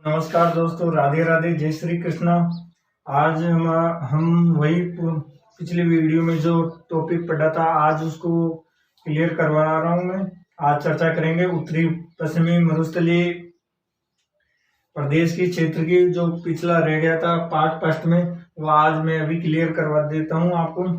नमस्कार दोस्तों, राधे राधे, जय श्री कृष्णा। आज हम वही पिछली वीडियो में जो टॉपिक पढ़ा था आज उसको क्लियर करवा रहा हूँ मैं। आज चर्चा करेंगे उत्तरी पश्चिमी मरुस्थलीय प्रदेश की क्षेत्र की जो पिछला रह गया था पार्ट फर्स्ट में, वो आज मैं अभी क्लियर करवा देता हूँ आपको।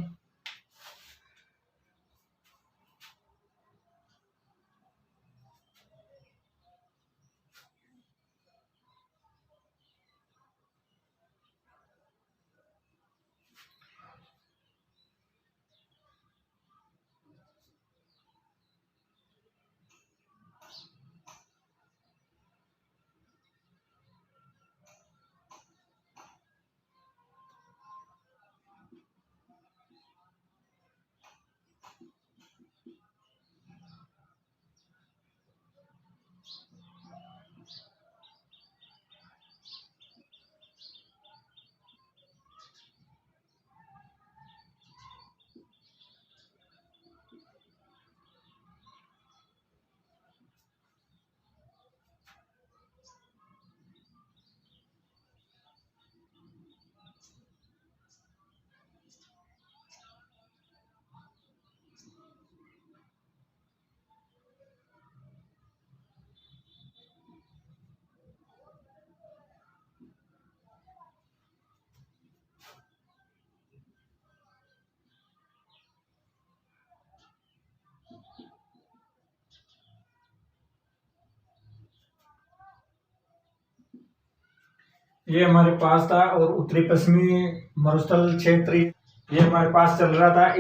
ये हमारे पास था और उत्तरी पश्चिमी मरुस्थल क्षेत्र ये हमारे पास चल रहा था।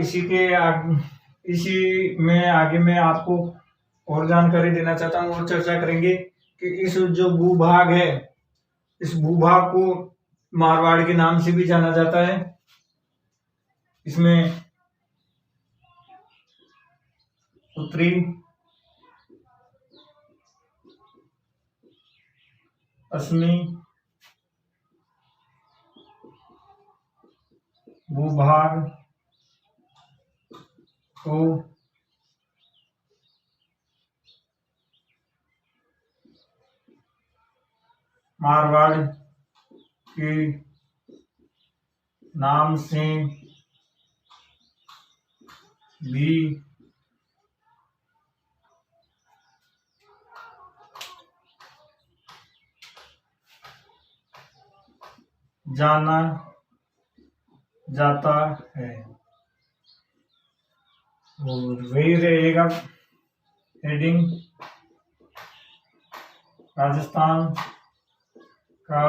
इसी में आगे मैं आपको और जानकारी देना चाहता हूँ और चर्चा करेंगे कि इस जो भूभाग है, इस भूभाग को मारवाड़ के नाम से भी जाना जाता है। इसमें उत्तरी पश्चिमी भूभाग को मारवाड़ के नाम से भी जाना जाता है और वही रहेगा हेडिंग राजस्थान का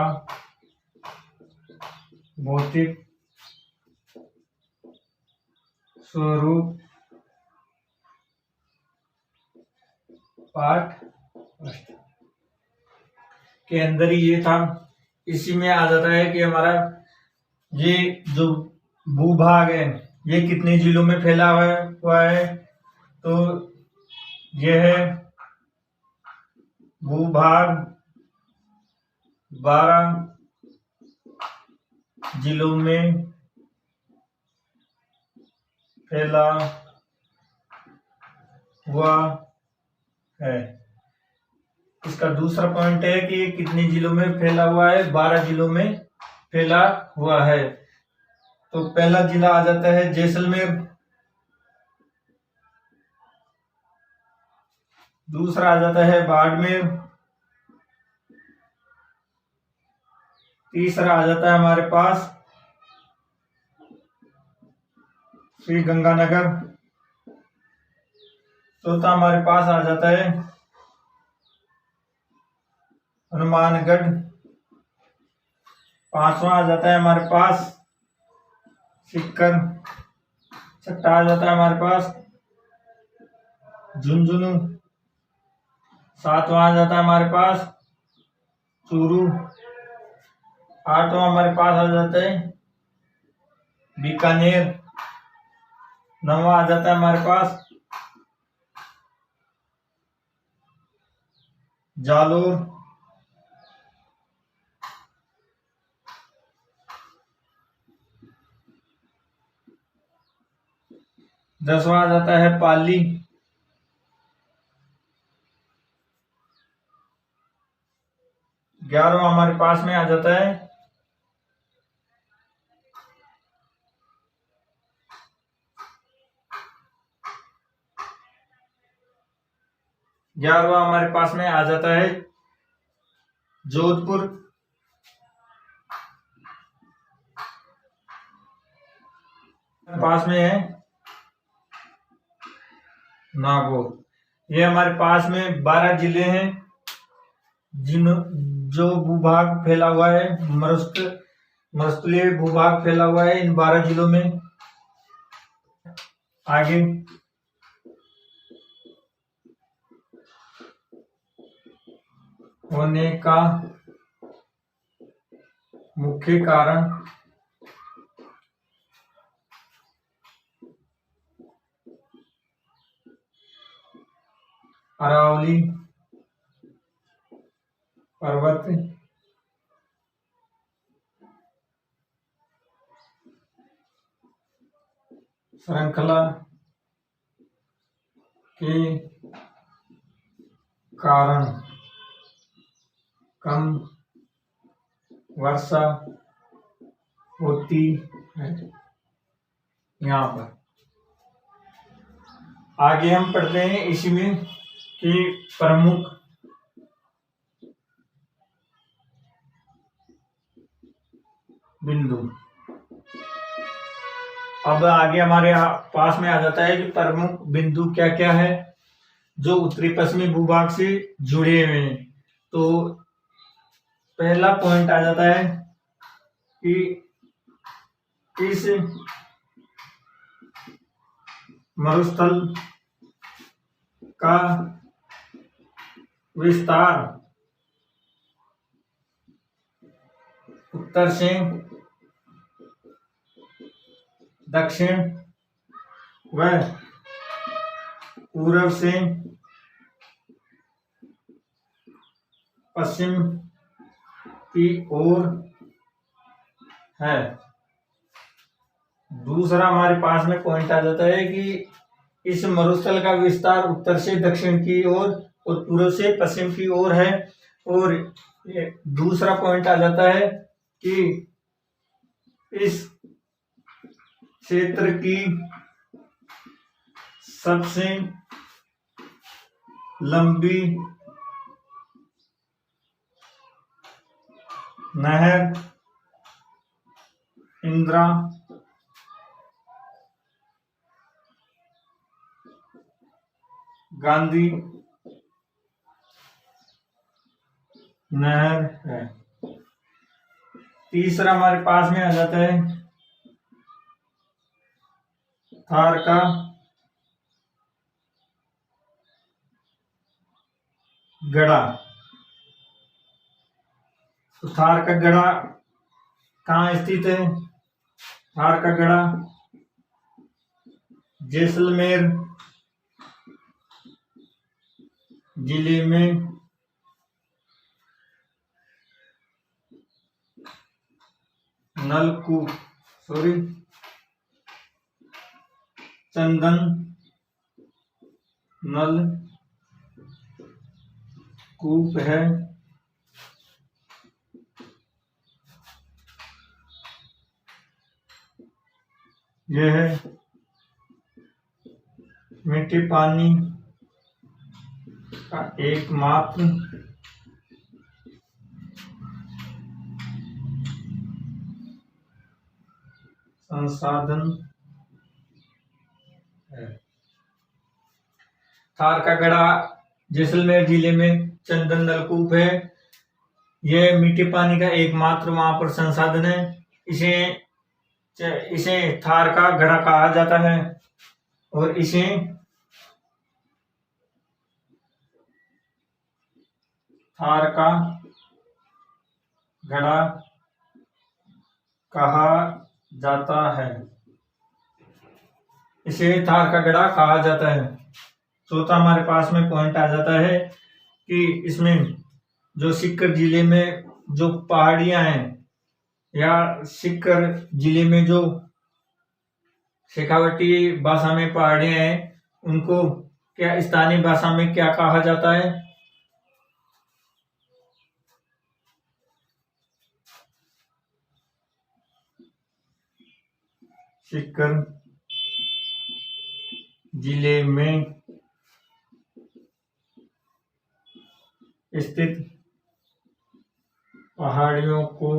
भौतिक स्वरूप पार्ट के अंदर ही ये था। इसी में आ जाता है कि हमारा ये जो भूभाग है ये कितने जिलों में फैला हुआ है। तो यह है भूभाग 12 जिलों में फैला हुआ है। इसका दूसरा पॉइंट है कि ये कितने जिलों में फैला हुआ है, 12 जिलों में फैला हुआ है। तो पहला जिला आ जाता है जैसलमेर, दूसरा आ जाता है बाड़मेर, तीसरा आ जाता है हमारे पास श्री गंगानगर, चौथा हमारे पास आ जाता है हनुमानगढ़, पांचवा आ जाता है हमारे पास सीकर, छठा आ जाता है हमारे पास झुंझुनू, सातवां आ जाता है हमारे पास चूरू, आठवां हमारे पास आ जाता है बीकानेर, नौवां आ जाता है हमारे पास जालोर, 10वां आ जाता है पाली, 11वां हमारे पास में आ जाता है जोधपुर। पास में है नागौर। ये हमारे पास में 12 जिले हैं जिन जो भूभाग फैला हुआ है, मरुस्थलीय भूभाग फैला हुआ है इन 12 जिलों में। आगे होने का मुख्य कारण अरावली पर्वत श्रृंखला के कारण कम वर्षा होती है। यहाँ पर आगे हम पढ़ते हैं इसी में कि प्रमुख बिंदु। अब आगे हमारे पास में आ जाता है कि प्रमुख बिंदु क्या क्या है जो उत्तरी पश्चिमी भूभाग से जुड़े हुए हैं। तो पहला पॉइंट आ जाता है कि इस मरुस्थल का विस्तार उत्तर से दक्षिण व पूर्व से पश्चिम की ओर है। दूसरा हमारे पास में पॉइंट आ जाता है कि इस मरुस्थल का विस्तार उत्तर से दक्षिण की ओर और पूर्व से पश्चिम की ओर है। और दूसरा पॉइंट आ जाता है कि इस क्षेत्र की सबसे लंबी नहर इंदिरा गांधी नहर है। तीसरा हमारे पास में आ जाता है थार का गढ़ा। तो थार का गढ़ा कहाँ स्थित है? थार का गढ़ा जैसलमेर जिले में चंदन नल कूप है। यह मीठे पानी का एकमात्र संसाधन है। थार का गढ़ा जैसलमेर जिले में चंदन नलकूप है। यह मीठे पानी का एकमात्र वहां पर संसाधन है। इसे थार का गढ़ा कहा जाता है और इसे थार का गढ़ा कहा जाता है। इसे थार का गढ़ा कहा जाता है। चौथा हमारे पास में पॉइंट आ जाता है कि इसमें जो सीकर जिले में जो पहाड़ियां हैं या सीकर जिले में जो शेखावटी भाषा में पहाड़ियां हैं उनको क्या स्थानीय भाषा में क्या कहा जाता है? सीकर जिले में स्थित पहाड़ियों को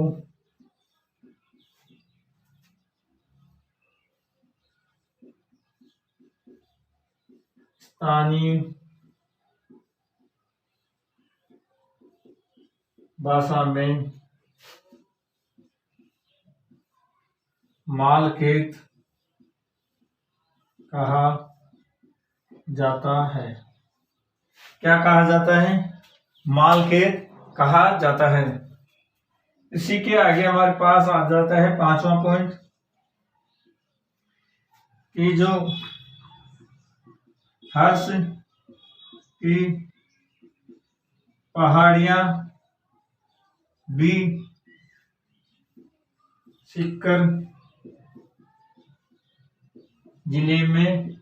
स्थानीय भाषा में मालखेत कहा जाता है। क्या कहा जाता है? मालखेत कहा जाता है। इसी के आगे हमारे पास आ जाता है 5वां पॉइंट कि जो हर्ष की पहाड़ियां भी सीकर जिले में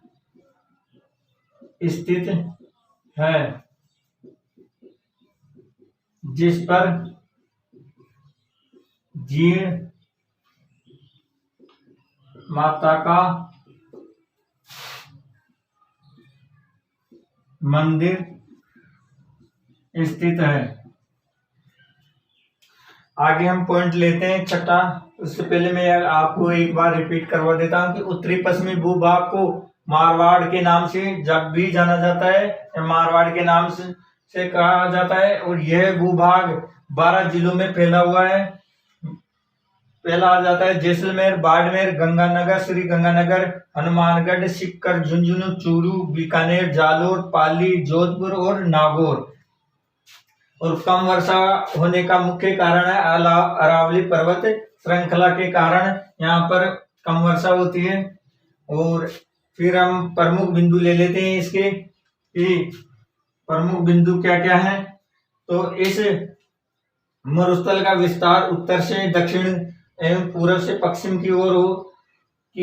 स्थित है, जिस पर जीण माता का मंदिर स्थित है। आगे हम पॉइंट लेते हैं 6। उससे पहले मैं आपको एक बार रिपीट करवा देता हूं कि उत्तरी पश्चिमी भूभाग को मारवाड़ के नाम से जब भी जाना जाता है या मारवाड़ के नाम से कहा जाता है, और यह भूभाग 12 जिलों में फैला हुआ है। पहला आ जाता है जैसलमेर, बाड़मेर, गंगानगर, श्री गंगानगर, हनुमानगढ़, सीकर, झुंझुनू, चूरू, बीकानेर, जालोर, पाली, जोधपुर और नागौर। और कम वर्षा होने का मुख्य कारण है अरावली पर्वत श्रृंखला के कारण यहाँ पर कम वर्षा होती है। और फिर हम प्रमुख बिंदु ले लेते हैं इसके कि प्रमुख बिंदु क्या क्या है। तो इस मरुस्थल का विस्तार उत्तर से दक्षिण एवं पूर्व से पश्चिम की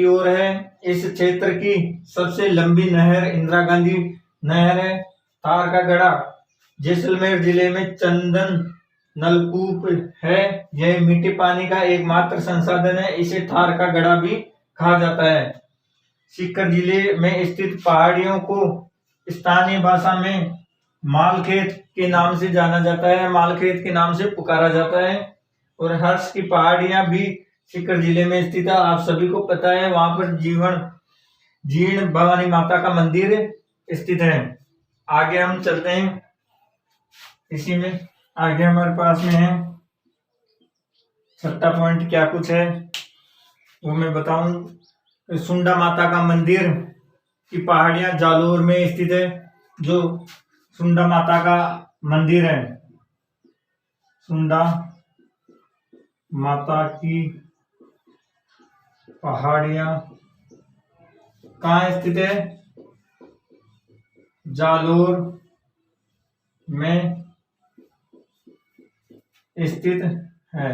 ओर है। इस क्षेत्र की सबसे लंबी नहर इंदिरा गांधी नहर है। थार का गड़ा जैसलमेर जिले में चंदन नलकूप है। यह मीठे पानी का एकमात्र संसाधन है। इसे थार का गड़ा भी कहा जाता है। सीकर जिले में स्थित पहाड़ियों को स्थानीय भाषा में मालखेत के नाम से जाना जाता है, मालखेत के नाम से पुकारा जाता है। और हर्ष की पहाड़ियां भी सीकर जिले में स्थित है। आप सभी को पता है वहां पर जीर्ण भवानी माता का मंदिर स्थित है। आगे हम चलते हैं। इसी में आगे हमारे पास में है 6वां पॉइंट क्या कुछ है वो मैं बताऊं। सुंडा माता का मंदिर की पहाड़ियां जालोर में स्थित है। जो सुंडा माता का मंदिर है, सुंडा माता की पहाड़ियां कहाँ स्थित है? जालोर में स्थित है।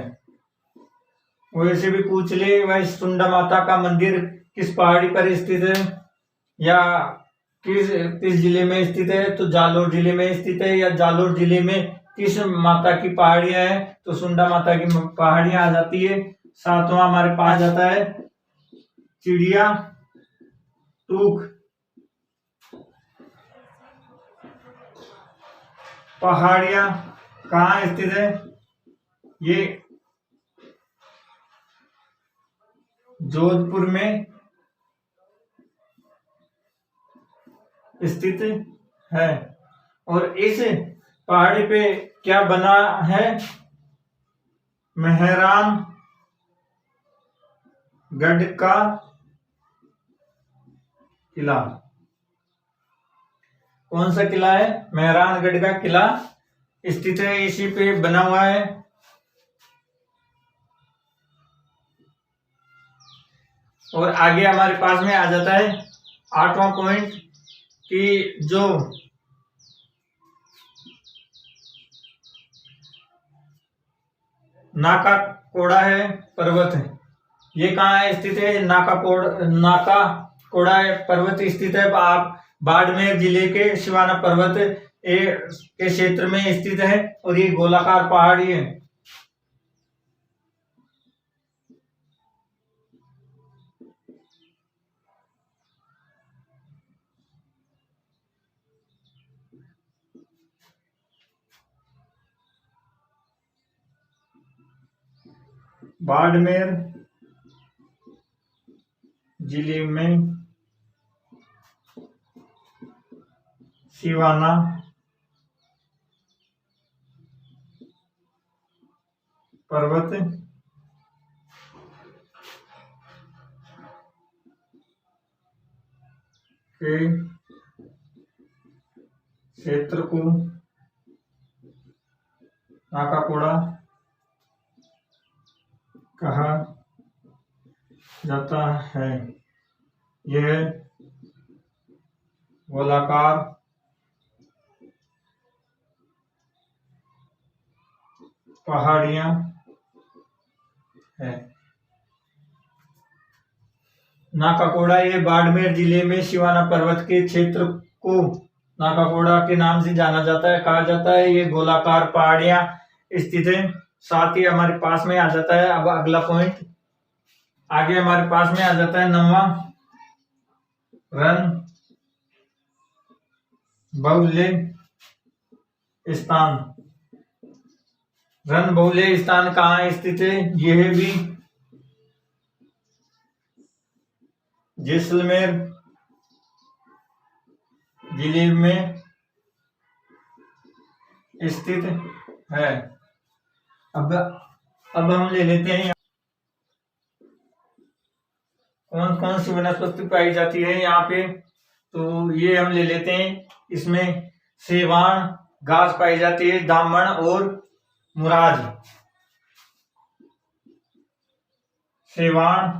वैसे भी पूछ ले वह सुंडा माता का मंदिर किस पहाड़ी पर स्थित है या किस जिले में स्थित है, तो जालोर जिले में स्थित है। या जालोर जिले में किस माता की पहाड़ियां हैं, तो सुंडा माता की पहाड़ियां आ जाती है। 7वां हमारे पास जाता है चिड़िया टूक पहाड़ियां कहाँ स्थित है? ये जोधपुर में स्थित है। और इस पहाड़ी पे क्या बना है? मेहरान गढ़ का किला। कौन सा किला है? मेहरानगढ़ का किला स्थित है, इसी पे बना हुआ है। और आगे हमारे पास में आ जाता है 8वां पॉइंट कि जो नाका कोड़ा है पर्वत है, ये कहाँ स्थित है? नाका कोड़ा पर्वत स्थित है। आप बाड़मेर जिले के शिवाना पर्वत के क्षेत्र में स्थित है। और ये गोलाकार पहाड़ी है। बाड़मेर जिले में सिवाना पर्वत के क्षेत्र को नाकाकोड़ा कहा जाता है। यह गोलाकार पहाड़ियां है। नाकाकोड़ा ये बाड़मेर जिले में सिवाना पर्वत के क्षेत्र को नाकाकोड़ा के नाम से जाना जाता है, कहा जाता है। ये गोलाकार पहाड़ियां स्थित है। साथ ही हमारे पास में आ जाता है अब अगला पॉइंट, आगे हमारे पास में आ जाता है 9वां, रणभौले स्थान। रणभौले स्थान कहाँ स्थित है? यह भी जैसलमेर जिले में स्थित है। अब हम ले लेते हैं कौन कौन सी वनस्पति पाई जाती है यहाँ पे। तो ये हम ले लेते हैं, इसमें सेवाण घास पाई जाती है, दामन और मुराज। सेवाण,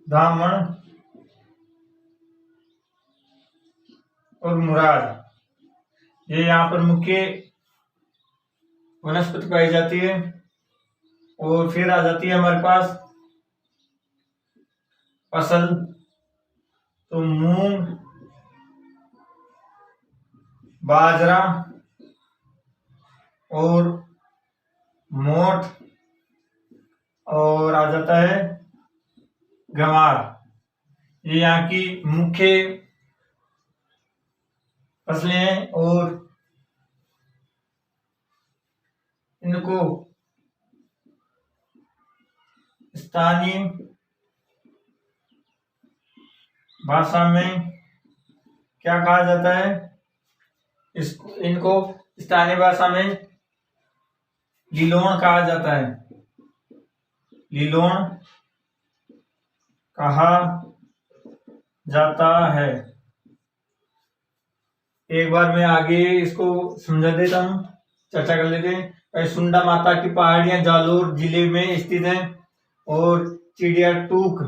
दामन और मुराद, ये यहाँ पर मुख्य वनस्पति पाई जाती है। और फिर आ जाती है हमारे पास फसल, तो मूंग, बाजरा और मोठ, और आ जाता है गंवार। ये यहाँ की मुख्य फसलें हैं और इनको स्थानीय भाषा में क्या कहा जाता है? इनको स्थानीय भाषा में लीलोण कहा जाता है। लीलोण कहा जाता है। एक बार मैं आगे इसको समझा देता हूँ, चर्चा कर लेते हैं। सुंडा माता की पहाड़ियां जालोर जिले में स्थित हैं और चिड़िया टूक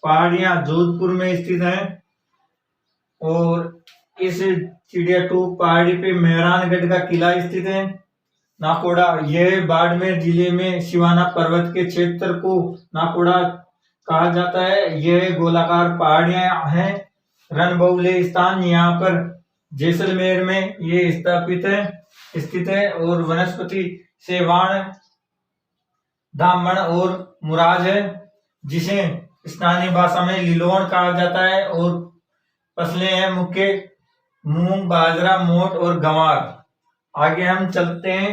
पहाड़ियां जोधपुर में स्थित हैं। और इस चिड़िया टूक पहाड़ी पे मेहरानगढ़ का किला स्थित है। नाकोड़ा, यह बाड़मेर जिले में सिवाना पर्वत के क्षेत्र को नाकोड़ा कहा जाता है। यह गोलाकार पहाड़ियां हैं। रणभौले स्थान यहाँ पर जैसलमेर में ये स्थित है। और वनस्पति सेवाण, दामन और मुराज है, जिसे स्थानीय भाषा में लीलोण कहा जाता है। और फसलें हैं मुख्य मूंग, बाजरा, मोठ और गंवार। आगे हम चलते हैं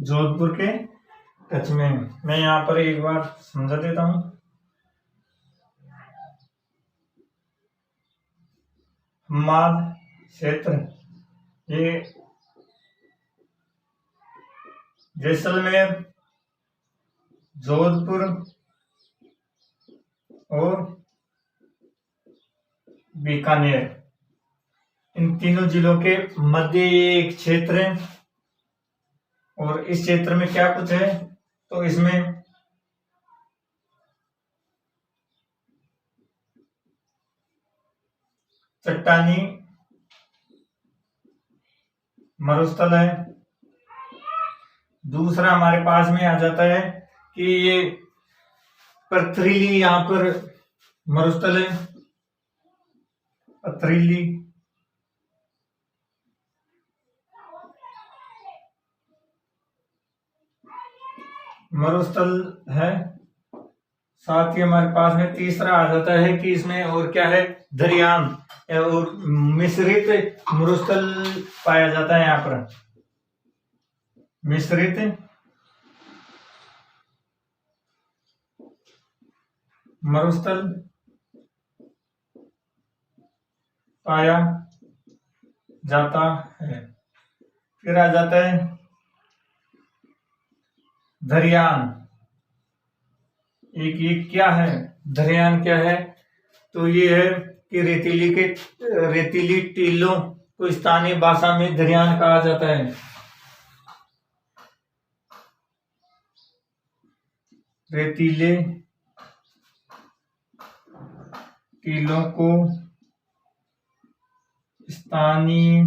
जोधपुर के टच में। मैं यहाँ पर एक बार समझा देता हूँ। हम्माद क्षेत्र, ये जैसलमेर, जोधपुर और बीकानेर, इन तीनों जिलों के मध्य एक क्षेत्र है। और इस क्षेत्र में क्या कुछ है? तो इसमें चट्टानी मरुस्थल है। दूसरा हमारे पास में आ जाता है कि ये पथरीली यहाँ पर मरुस्थल है। पथरीली मरुस्थल है। साथ ही हमारे पास में तीसरा आ जाता है कि इसमें और क्या है धरियान और मिश्रित मरुस्थल पाया जाता है। यहाँ पर मिश्रित मरुस्थल पाया जाता है। फिर आ जाता है धरियान। एक ये क्या है, धरियान क्या है, तो ये है कि रेतीली टीलों को स्थानीय भाषा में धरियान कहा जाता है। रेतीले टीलों को स्थानीय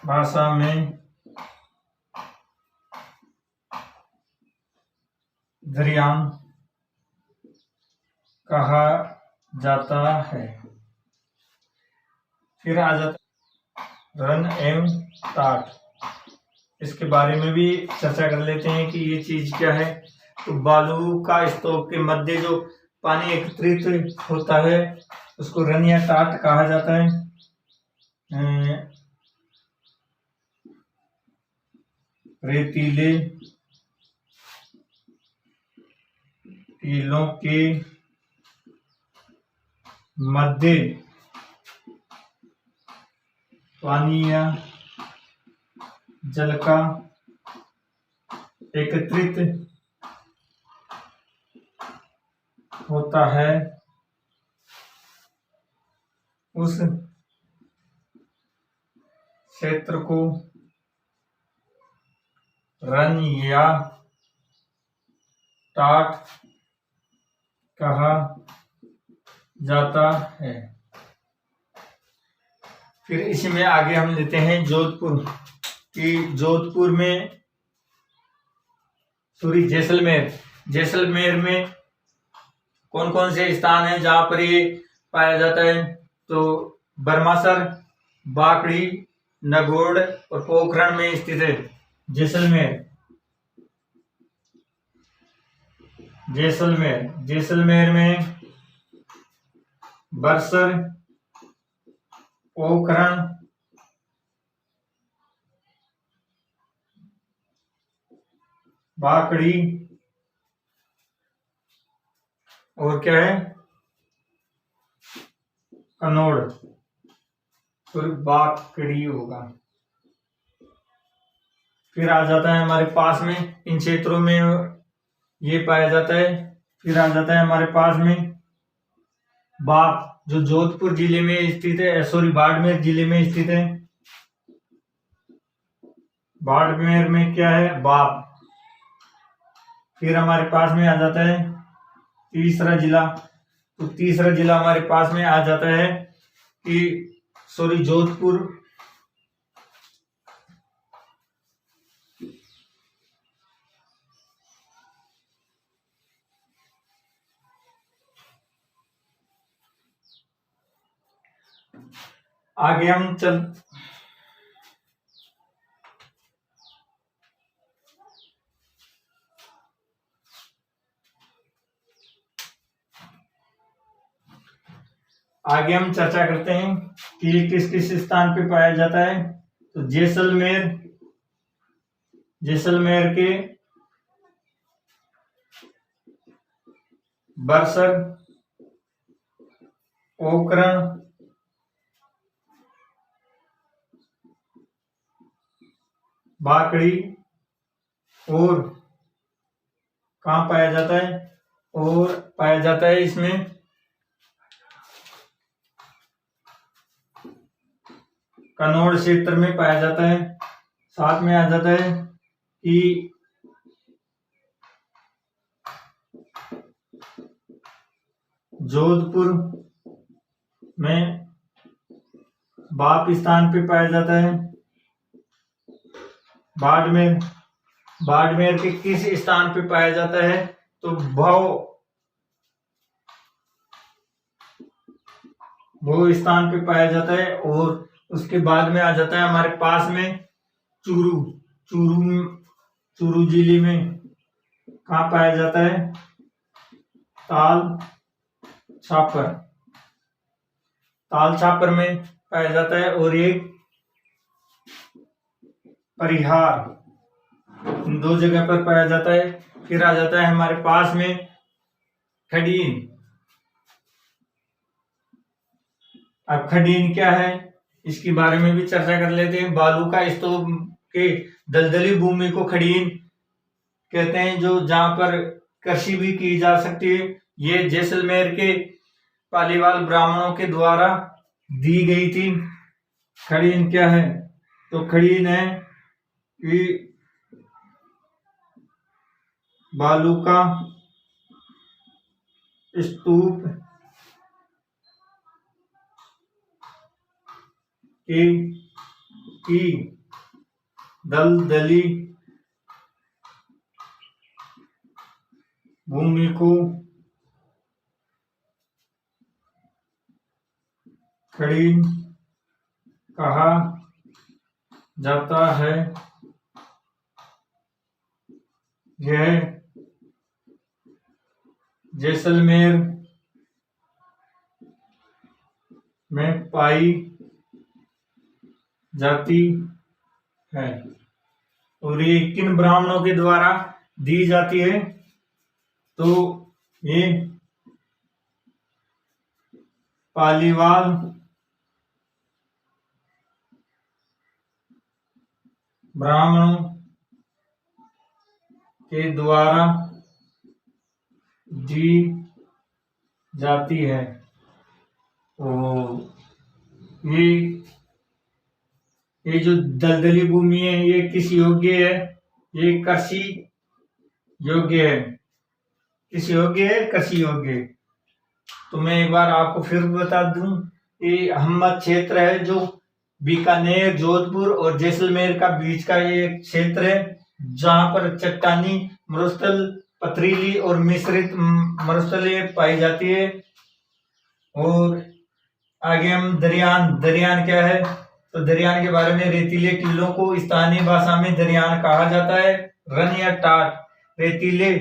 भाषा में धरियान कहा जाता है। फिर आ जाता रन एवं टाट। इसके बारे में भी चर्चा कर लेते हैं कि ये चीज क्या है। तो बालू का स्तूप के मध्य जो पानी एकत्रित होता है उसको रन या टाट कहा जाता है। रेतीले टीलों के मध्य पानी या जल का एकत्रित होता है, उस क्षेत्र को रन या टाट कहा जाता है। फिर इसी में आगे हम लेते हैं जोधपुर कि जोधपुर में जैसलमेर में कौन कौन से स्थान हैं जहां पर ये पाया जाता है। तो बरमासर, बाकड़ी, नगोड़ और पोखरण में स्थित है जैसलमेर में बरसर, पोखरण, बाकड़ी और क्या है, कनौड़। तो बाकड़ी होगा। फिर आ जाता है हमारे पास में इन क्षेत्रों में ये पाया जाता है। फिर आ जाता है हमारे पास में बाप जो जोधपुर जिले में स्थित है, सॉरी बाड़मेर जिले में स्थित है। बाड़मेर में क्या है, बाप। फिर हमारे पास में आ जाता है तीसरा जिला। तो तीसरा जिला हमारे पास में आ जाता है कि जोधपुर। आगे हम चर्चा करते हैं कि किस किस स्थान पे पाया जाता है। तो जैसलमेर के बरसर, पोखरण, बाकड़ी और कहाँ पाया जाता है, और पाया जाता है इसमें कनौड़ क्षेत्र में पाया जाता है। साथ में आ जाता है कि जोधपुर में बाप स्थान पे पाया जाता है। बाड़मेर के किस स्थान पे पाया जाता है, तो भो स्थान पे पाया जाता है। और उसके बाद में आ जाता है हमारे पास में चूरू जिले में कहाँ पाया जाता है, ताल छापर, ताल छापर में पाया जाता है। और एक परिहार, इन दो जगह पर पाया जाता है। फिर आ जाता है हमारे पास में खडीन। अब खडीन क्या है, इसके बारे में भी चर्चा कर लेते हैं। बालू का स्तूप के दलदली भूमि को खडीन कहते हैं, जो जहां पर कृषि भी की जा सकती है। ये जैसलमेर के पालीवाल ब्राह्मणों के द्वारा दी गई थी। खडीन क्या है, तो खडीन है कि बालू का स्तूप की दलदली भूमि को खडीन कहा जाता है। यह जैसलमेर में पाई जाती है। और ये किन ब्राह्मणों के द्वारा दी जाती है, तो ये पालीवाल ब्राह्मणों के द्वारा दी जाती है। और ये जो दलदली भूमि है, ये किस योग्य है, ये कृषि योग्य है। किस योग्य है, कृषि योग्य। तो मैं एक बार आपको फिर बता दूं, ये अहमद क्षेत्र है, जो बीकानेर, जोधपुर और जैसलमेर का बीच का ये क्षेत्र है, जहां पर चट्टानी मरुस्थल, पथरीली और मिश्रित मरुस्थलें पाई जाती है। और आगे हम दरियान क्या है, तो दरियान के बारे में, रेतीले टीलों को स्थानीय भाषा में दरियान कहा जाता है। रन या टाट, रेतीले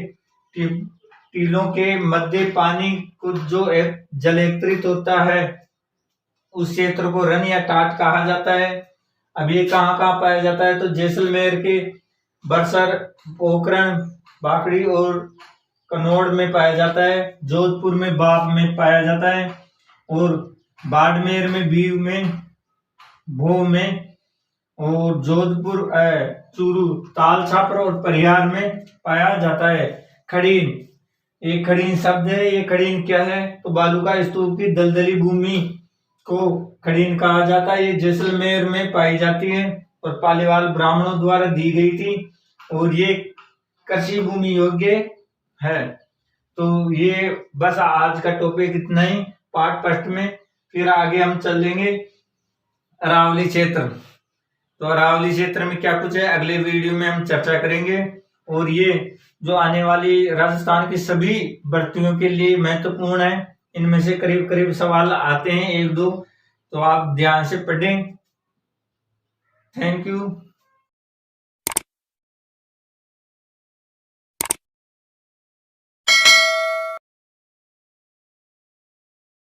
टीलों के मध्य पानी को जो जल एकत्रित होता है, उस क्षेत्र को रन या टाट कहा जाता है। अब ये कहाँ कहाँ पाया जाता है, तो जैसलमेर के बरसर, पोखरण, बाकड़ी और कनौड़ में पाया जाता है। जोधपुर में बाप में पाया जाता है। और बाड़मेर में, बीव में, भो में, और जोधपुर, चूरू, ताल छापर और परिहार में पाया जाता है। खडीन, ये खडीन शब्द है। ये खडीन क्या है, तो बालू का स्तूप की दलदली भूमि को खडीन कहा जाता है। ये जैसलमेर में पाई जाती है और पालीवाल ब्राह्मणों द्वारा दी गई थी। और ये कृषि भूमि योग्य है। तो ये बस आज का टॉपिक इतना ही पार्ट फर्स्ट में। फिर आगे हम चलेंगे अरावली क्षेत्र। तो अरावली क्षेत्र में क्या कुछ है, अगले वीडियो में हम चर्चा करेंगे। और ये जो आने वाली राजस्थान की सभी भर्तियों के लिए महत्वपूर्ण है। इनमें से करीब करीब सवाल आते हैं, एक दो, तो आप ध्यान से पढ़ें। Thank you.